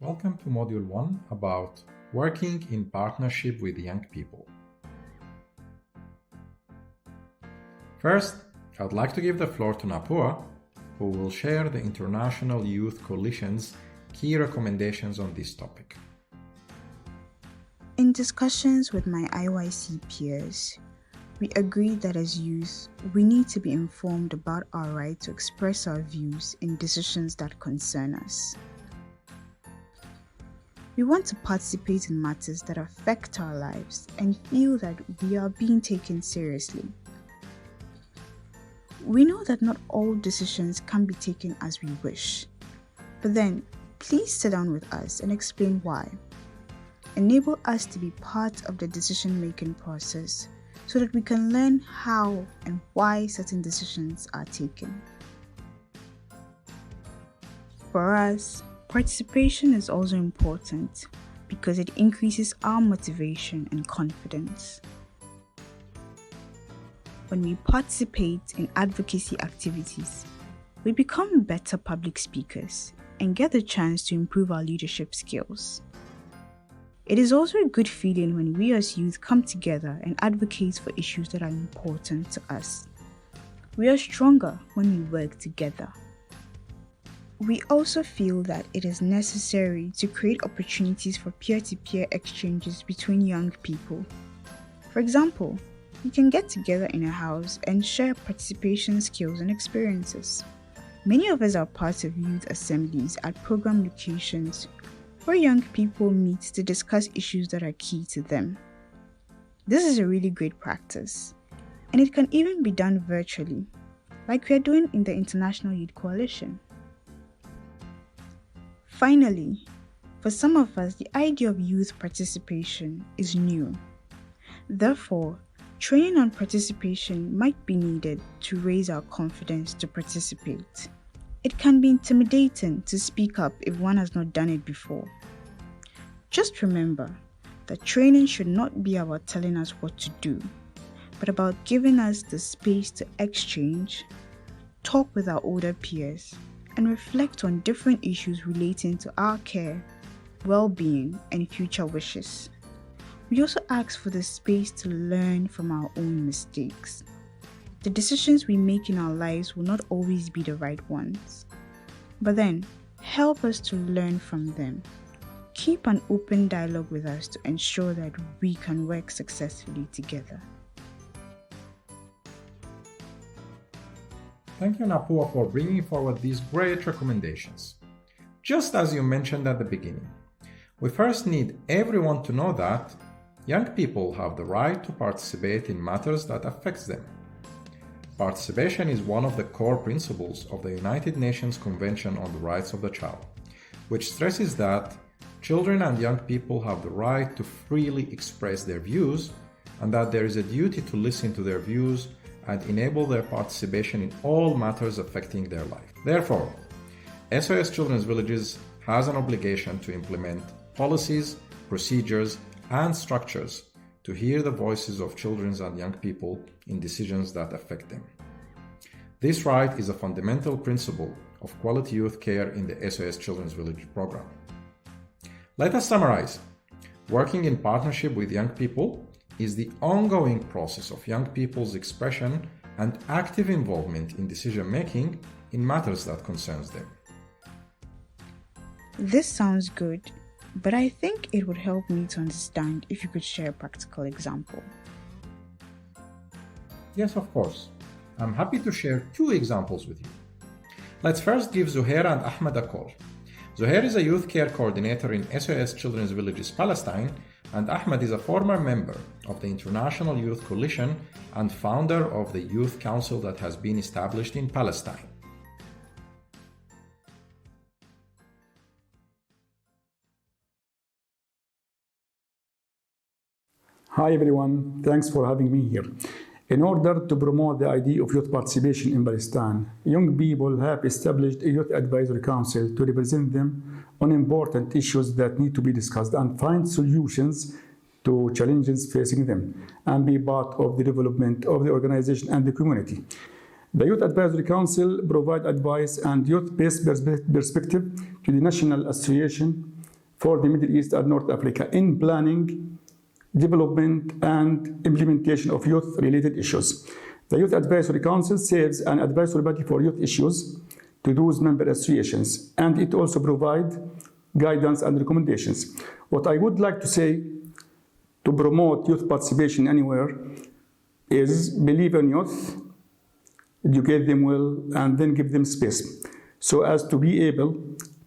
Welcome to Module 1 about working in partnership with young people. First, I'd like to give the floor to Napua, who will share the International Youth Coalition's key recommendations on this topic. In discussions with my IYC peers, we agreed that as youth, we need to be informed about our right to express our views in decisions that concern us. We want to participate in matters that affect our lives and feel that we are being taken seriously. We know that not all decisions can be taken as we wish, but then please sit down with us and explain why. Enable us to be part of the decision-making process so that we can learn how and why certain decisions are taken. For us, participation is also important because it increases our motivation and confidence. When we participate in advocacy activities, we become better public speakers and get the chance to improve our leadership skills. It is also a good feeling when we as youth come together and advocate for issues that are important to us. We are stronger when we work together. We also feel that it is necessary to create opportunities for peer-to-peer exchanges between young people. For example, we can get together in a house and share participation skills and experiences. Many of us are part of youth assemblies at program locations where young people meet to discuss issues that are key to them. This is a really great practice, and it can even be done virtually, like we are doing in the International Youth Coalition. Finally, for some of us, the idea of youth participation is new. Therefore, training on participation might be needed to raise our confidence to participate. It can be intimidating to speak up if one has not done it before. Just remember that training should not be about telling us what to do, but about giving us the space to exchange, talk with our older peers, and reflect on different issues relating to our care, well-being, and future wishes. We also ask for the space to learn from our own mistakes. The decisions we make in our lives will not always be the right ones, but then help us to learn from them. Keep an open dialogue with us to ensure that we can work successfully together. Thank you, Napua, for bringing forward these great recommendations. Just as you mentioned at the beginning, we first need everyone to know that young people have the right to participate in matters that affect them. Participation is one of the core principles of the United Nations Convention on the Rights of the Child, which stresses that children and young people have the right to freely express their views and that there is a duty to listen to their views and enable their participation in all matters affecting their life. Therefore, SOS Children's Villages has an obligation to implement policies, procedures, and structures to hear the voices of children and young people in decisions that affect them. This right is a fundamental principle of quality youth care in the SOS Children's Village program. Let us summarize. Working in partnership with young people is the ongoing process of young people's expression and active involvement in decision-making in matters that concerns them. This sounds good, but I think it would help me to understand if you could share a practical example. Yes, of course. I'm happy to share 2 examples with you. Let's first give Zuhair and Ahmed a call. Zuhair is a youth care coordinator in SOS Children's Villages Palestine, and Ahmed is a former member of the International Youth Coalition and founder of the Youth Council that has been established in Palestine. Hi everyone, thanks for having me here. In order to promote the idea of youth participation in Palestine, young people have established a youth advisory council to represent them on important issues that need to be discussed and find solutions to challenges facing them and be part of the development of the organization and the community. The Youth Advisory Council provides advice and youth-based perspective to the National Association for the Middle East and North Africa in planning, development, and implementation of youth-related issues. The Youth Advisory Council serves an advisory body for youth issues to those member associations, and it also provides guidance and recommendations. What I would like to say to promote youth participation anywhere is believe in youth, educate them well, and then give them space so as to be able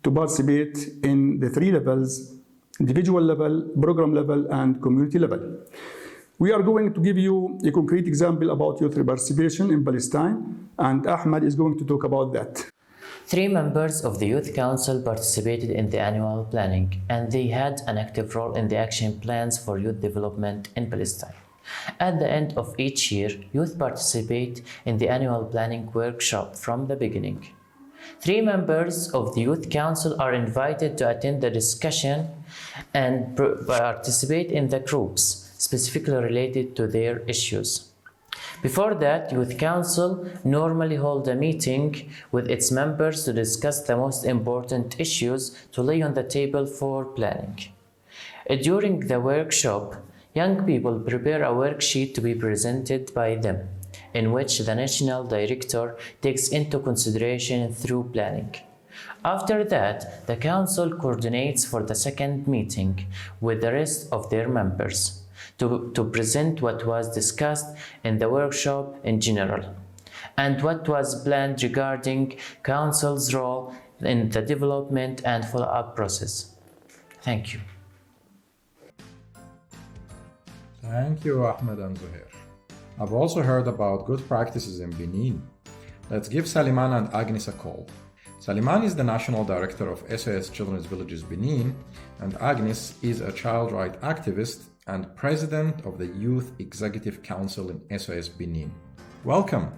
to participate in the three levels: individual level, program level, and community level. We are going to give you a concrete example about youth participation in Palestine, and Ahmed is going to talk about that. 3 members of the Youth Council participated in the annual planning, and they had an active role in the action plans for youth development in Palestine. At the end of each year, youth participate in the annual planning workshop from the beginning. 3 members of the Youth Council are invited to attend the discussion and participate in the groups specifically related to their issues. Before that, Youth Council normally hold a meeting with its members to discuss the most important issues to lay on the table for planning. During the workshop, young people prepare a worksheet to be presented by them, in which the national director takes into consideration through planning. After that, the council coordinates for the second meeting with the rest of their members to present what was discussed in the workshop in general and what was planned regarding council's role in the development and follow-up process. Thank you. Thank you, Ahmed and Zuhair. I've also heard about good practices in Benin. Let's give Saliman and Agnes a call. Saliman is the National Director of SOS Children's Villages Benin, and Agnes is a child rights activist and President of the Youth Executive Council in SOS Benin. Welcome!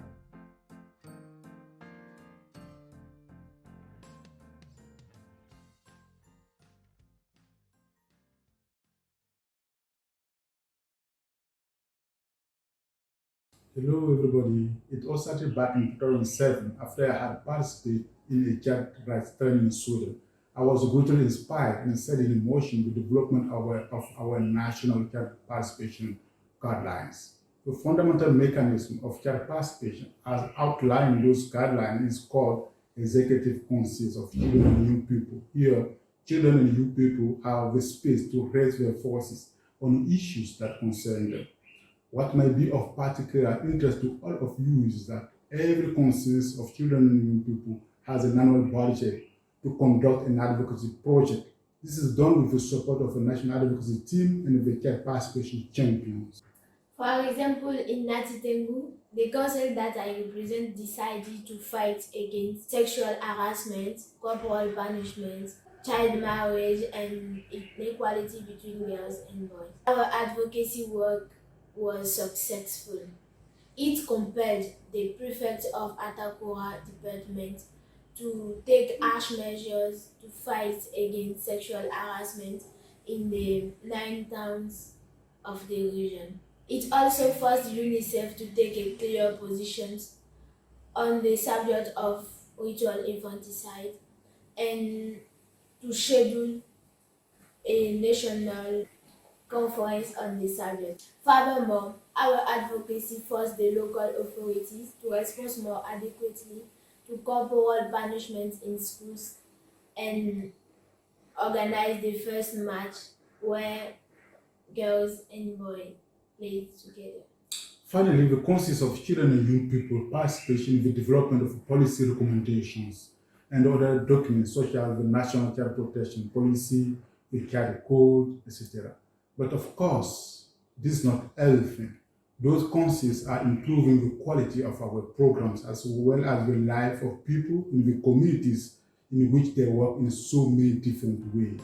Hello everybody, it all started back in 2007 after I had participated in a child rights training in Sweden. I was greatly inspired and set in motion the development of our national child participation guidelines. The fundamental mechanism of child participation as outlined in those guidelines is called Executive Councils of Children and Young People. Here, children and young people have the space to raise their voices on issues that concern them. What might be of particular interest to all of you is that every council of children and young people has an annual budget to conduct an advocacy project. This is done with the support of a national advocacy team and the child participation champions. For example, in Natitengu, the council that I represent decided to fight against sexual harassment, corporal punishment, child marriage, and inequality between girls and boys. Our advocacy work was successful. It compelled the prefect of Atakura department to take harsh measures to fight against sexual harassment in the 9 towns of the region. It also forced UNICEF to take a clear position on the subject of ritual infanticide and to schedule a national conference on the subject. Furthermore, our advocacy forced the local authorities to respond more adequately to corporal punishments in schools and organize the first match where girls and boys played together. Finally, the councils of children and young people participation in the development of policy recommendations and other documents such as the National Child Protection Policy, the Child Code, etc. But of course, this is not everything. Those councils are improving the quality of our programs as well as the life of people in the communities in which they work in so many different ways.